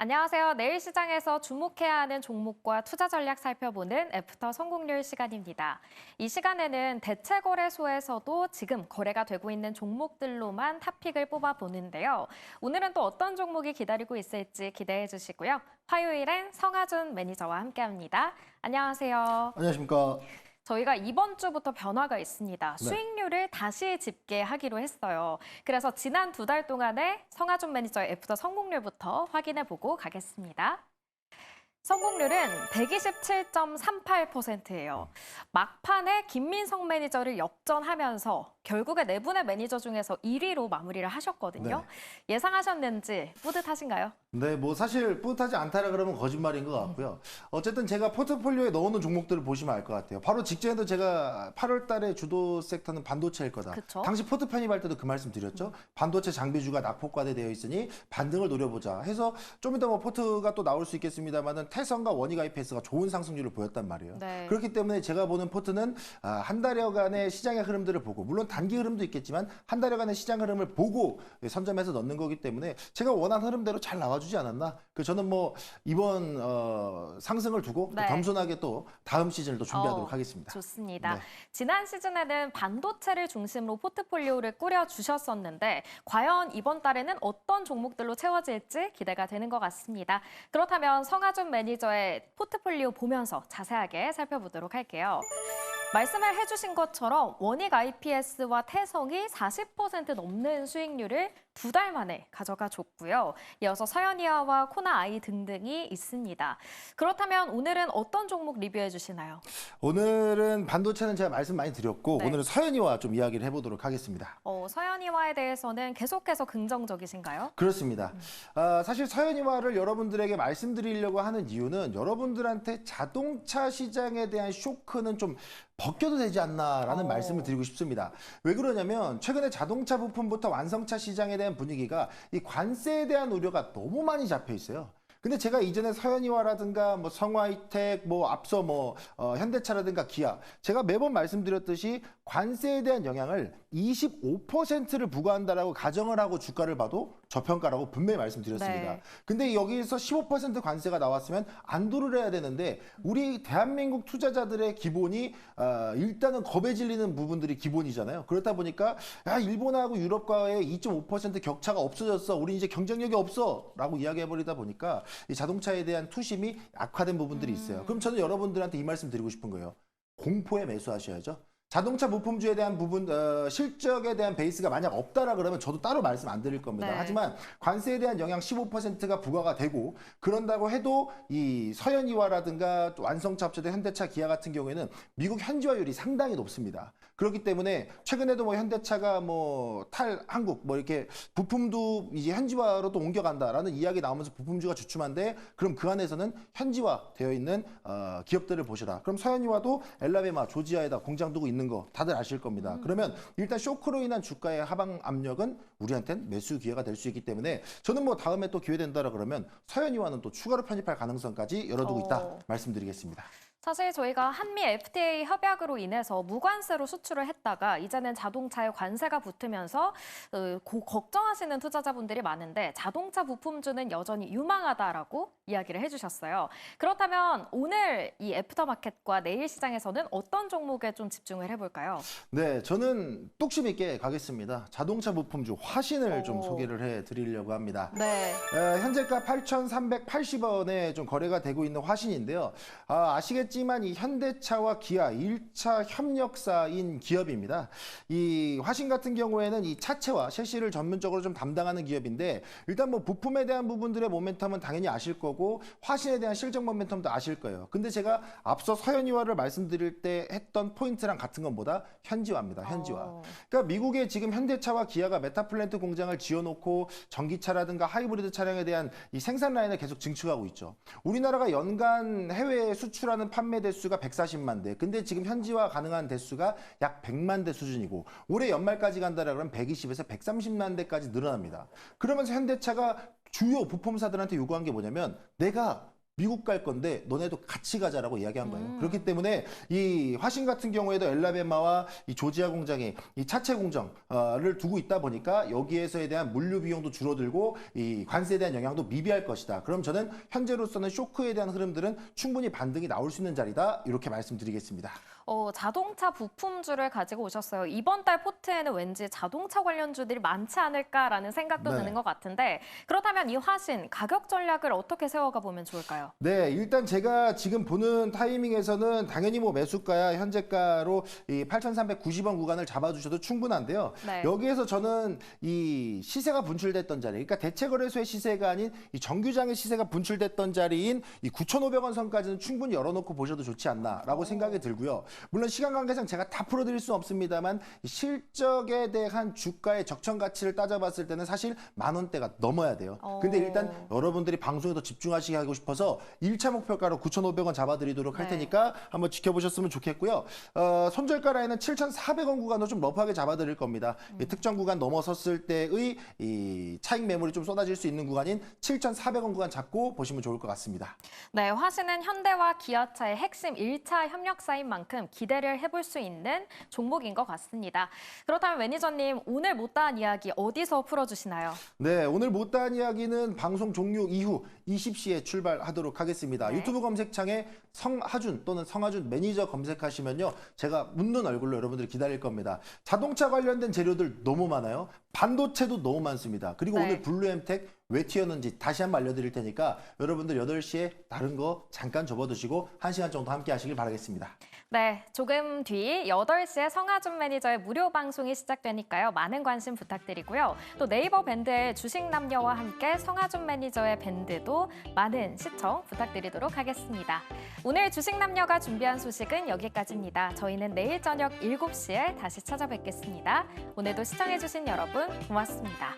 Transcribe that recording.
안녕하세요. 내일 시장에서 주목해야 하는 종목과 투자 전략 살펴보는 애프터 성공률 시간입니다. 이 시간에는 대체거래소에서도 지금 거래가 되고 있는 종목들로만 탑픽을 뽑아보는데요. 오늘은 또 어떤 종목이 기다리고 있을지 기대해 주시고요. 화요일엔 성하준 매니저와 함께합니다. 안녕하세요. 안녕하십니까. 저희가 이번 주부터 변화가 있습니다. 네. 수익률을 다시 집계하기로 했어요. 그래서 지난 2달 동안의 성하준 매니저의 애프터 성공률부터 확인해보고 가겠습니다. 성공률은 127.38%예요. 막판에 김민성 매니저를 역전하면서 결국에 네 분의 매니저 중에서 1위로 마무리를 하셨거든요. 예상하셨는지 뿌듯하신가요? 네, 뭐 사실 뿌듯하지 않다라 그러면 거짓말인 것 같고요. 어쨌든 제가 포트폴리오에 넣어놓은 종목들을 보시면 알 것 같아요. 바로 직전에도 제가 8월 달에 주도 섹터는 반도체일 거다. 그쵸? 당시 포트 편입할 때도 그 말씀 드렸죠. 반도체 장비주가 낙폭과대되어 있으니 반등을 노려보자 해서 좀 이따 뭐 포트가 또 나올 수 있겠습니다만은 태성과 원익 IPS가 좋은 상승률을 보였단 말이에요. 네. 그렇기 때문에 제가 보는 포트는 한 달여간의 시장의 흐름들을 보고 물론 단기 흐름도 있겠지만 한 달여간의 시장 흐름을 보고 선점해서 넣는 거기 때문에 제가 원한 흐름대로 잘 나와주지 않았나? 저는 뭐 이번 상승을 두고 또 네. 겸손하게 또 다음 시즌을 또 준비하도록 하겠습니다. 좋습니다. 네. 지난 시즌에는 반도체를 중심으로 포트폴리오를 꾸려주셨었는데 과연 이번 달에는 어떤 종목들로 채워질지 기대가 되는 것 같습니다. 그렇다면 성하준 매니저의 포트폴리오 보면서 자세하게 살펴보도록 할게요. 말씀을 해주신 것처럼 원익 IPS와 태성이 40% 넘는 수익률을 2달 만에 가져가 줬고요. 이어서 서현이와와 코나아이 등등이 있습니다. 그렇다면 오늘은 어떤 종목 리뷰해 주시나요? 오늘은 반도체는 제가 말씀 많이 드렸고 네. 오늘은 서현이와 좀 이야기를 해보도록 하겠습니다. 서현이와에 대해서는 계속해서 긍정적이신가요? 그렇습니다. 사실 서현이와를 여러분들에게 말씀드리려고 하는 이유는 여러분들한테 자동차 시장에 대한 쇼크는 좀 벗겨도 되지 않나라는 말씀을 드리고 싶습니다. 왜 그러냐면 최근에 자동차 부품부터 완성차 시장에 대한 분위기가 이 관세에 대한 우려가 너무 많이 잡혀 있어요. 근데 제가 이전에 서현이와라든가 뭐 성화이텍 뭐 앞서 뭐 현대차라든가 기아 제가 매번 말씀드렸듯이 관세에 대한 영향을 25%를 부과한다라고 가정을 하고 주가를 봐도 저평가라고 분명히 말씀드렸습니다. 네. 근데 여기서 15% 관세가 나왔으면 안도를 해야 되는데 우리 대한민국 투자자들의 기본이 일단은 겁에 질리는 부분들이 기본이잖아요. 그렇다 보니까 야, 일본하고 유럽과의 2.5% 격차가 없어졌어. 우리 이제 경쟁력이 없어. 라고 이야기해버리다 보니까 이 자동차에 대한 투심이 악화된 부분들이 있어요. 그럼 저는 여러분들한테 이 말씀 드리고 싶은 거예요. 공포에 매수하셔야죠. 자동차 부품주에 대한 부분 실적에 대한 베이스가 만약 없다라 그러면 저도 따로 말씀 안 드릴 겁니다. 네. 하지만 관세에 대한 영향 15%가 부과가 되고 그런다고 해도 이 서현이와라든가 또 완성차 업체들 현대차 기아 같은 경우에는 미국 현지화율이 상당히 높습니다. 그렇기 때문에 최근에도 뭐 현대차가 뭐 탈한국 뭐 이렇게 부품도 이제 현지화로 또 옮겨간다라는 이야기 나오면서 부품주가 주춤한데 그럼 그 안에서는 현지화 되어 있는 기업들을 보시라. 그럼 서현이와도 엘라베마 조지아에다 공장 두고 있는 거 다들 아실 겁니다. 그러면 일단 쇼크로 인한 주가의 하방 압력은 우리한테는 매수 기회가 될 수 있기 때문에 저는 뭐 다음에 또 기회 된다라 그러면 서현이와는 또 추가로 편입할 가능성까지 열어두고 있다 말씀드리겠습니다. 사실 저희가 한미 FTA 협약으로 인해서 무관세로 수출을 했다가 이제는 자동차에 관세가 붙으면서 걱정하시는 투자자분들이 많은데 자동차 부품주는 여전히 유망하다라고 이야기를 해주셨어요. 그렇다면 오늘 이 애프터마켓과 내일 시장에서는 어떤 종목에 좀 집중을 해볼까요? 네, 저는 뚝심 있게 가겠습니다. 자동차 부품주 화신을 좀 오. 소개를 해드리려고 합니다. 네. 현재가 8,380원에 좀 거래가 되고 있는 화신인데요. 아시겠지만 이 현대차와 기아 1차 협력사인 기업입니다. 이 화신 같은 경우에는 이 차체와 셰시를 전문적으로 좀 담당하는 기업인데 일단 뭐 부품에 대한 부분들의 모멘텀은 당연히 아실 거고 화신에 대한 실적 모멘텀도 아실 거예요. 근데 제가 앞서 서현이화를 말씀드릴 때 했던 포인트랑 같은 건 뭐다? 현지화입니다. 현지화. 그러니까 미국에 지금 현대차와 기아가 메타플랜트 공장을 지어놓고 전기차라든가 하이브리드 차량에 대한 이 생산 라인을 계속 증축하고 있죠. 우리나라가 연간 해외에 수출하는 판매 대수가 140만 대. 근데 지금 현지화 가능한 대수가 약 100만 대 수준이고 올해 연말까지 간다라 그러면 120에서 130만 대까지 늘어납니다. 그러면서 현대차가 주요 부품사들한테 요구한 게 뭐냐면 내가 미국 갈 건데 너네도 같이 가자라고 이야기한 거예요. 그렇기 때문에 이 화신 같은 경우에도 엘라베마와 이 조지아 공장이 이 차체 공정을 두고 있다 보니까 여기에서에 대한 물류 비용도 줄어들고 이 관세에 대한 영향도 미비할 것이다. 그럼 저는 현재로서는 쇼크에 대한 흐름들은 충분히 반등이 나올 수 있는 자리다. 이렇게 말씀드리겠습니다. 자동차 부품주를 가지고 오셨어요. 이번 달 포트에는 왠지 자동차 관련주들이 많지 않을까라는 생각도 네. 드는 것 같은데 그렇다면 이 화신 가격 전략을 어떻게 세워가 보면 좋을까요? 네, 일단 제가 지금 보는 타이밍에서는 당연히 뭐 매수가야 현재가로 이 8,390원 구간을 잡아주셔도 충분한데요. 네. 여기에서 저는 이 시세가 분출됐던 자리, 그러니까 대체거래소의 시세가 아닌 이 정규장의 시세가 분출됐던 자리인 이 9,500원 선까지는 충분히 열어놓고 보셔도 좋지 않나라고 생각이 들고요. 물론 시간 관계상 제가 다 풀어드릴 수는 없습니다만 이 실적에 대한 주가의 적정 가치를 따져봤을 때는 사실 10,000원대가 넘어야 돼요. 근데 일단 여러분들이 방송에 더 집중하시게 하고 싶어서 1차 목표가로 9,500원 잡아드리도록 할 네. 테니까 한번 지켜보셨으면 좋겠고요. 손절가 라인은 7,400원 구간으로 좀 러프하게 잡아드릴 겁니다. 이 특정 구간 넘어섰을 때의 이 차익 매물이 좀 쏟아질 수 있는 구간인 7,400원 구간 잡고 보시면 좋을 것 같습니다. 네, 화신은 현대와 기아차의 핵심 1차 협력사인 만큼 기대를 해볼 수 있는 종목인 것 같습니다. 그렇다면 매니저님, 오늘 못다한 이야기 어디서 풀어주시나요? 네, 오늘 못다한 이야기는 방송 종료 이후 20시에 출발하도록 하겠습니다. 네. 유튜브 검색창에 성하준 또는 성하준 매니저 검색하시면요. 제가 웃는 얼굴로 여러분들이 기다릴 겁니다. 자동차 관련된 재료들 너무 많아요. 반도체도 너무 많습니다. 그리고 네. 오늘 블루엠텍 왜 튀었는지 다시 한번 알려드릴 테니까 여러분들 8시에 다른 거 잠깐 접어두시고 1시간 정도 함께 하시길 바라겠습니다. 네, 조금 뒤 8시에 성하준 매니저의 무료 방송이 시작되니까요. 많은 관심 부탁드리고요. 또 네이버 밴드의 주식 남녀와 함께 성하준 매니저의 밴드도 많은 시청 부탁드리도록 하겠습니다. 오늘 주식 남녀가 준비한 소식은 여기까지입니다. 저희는 내일 저녁 7시에 다시 찾아뵙겠습니다. 오늘도 시청해주신 여러분 고맙습니다.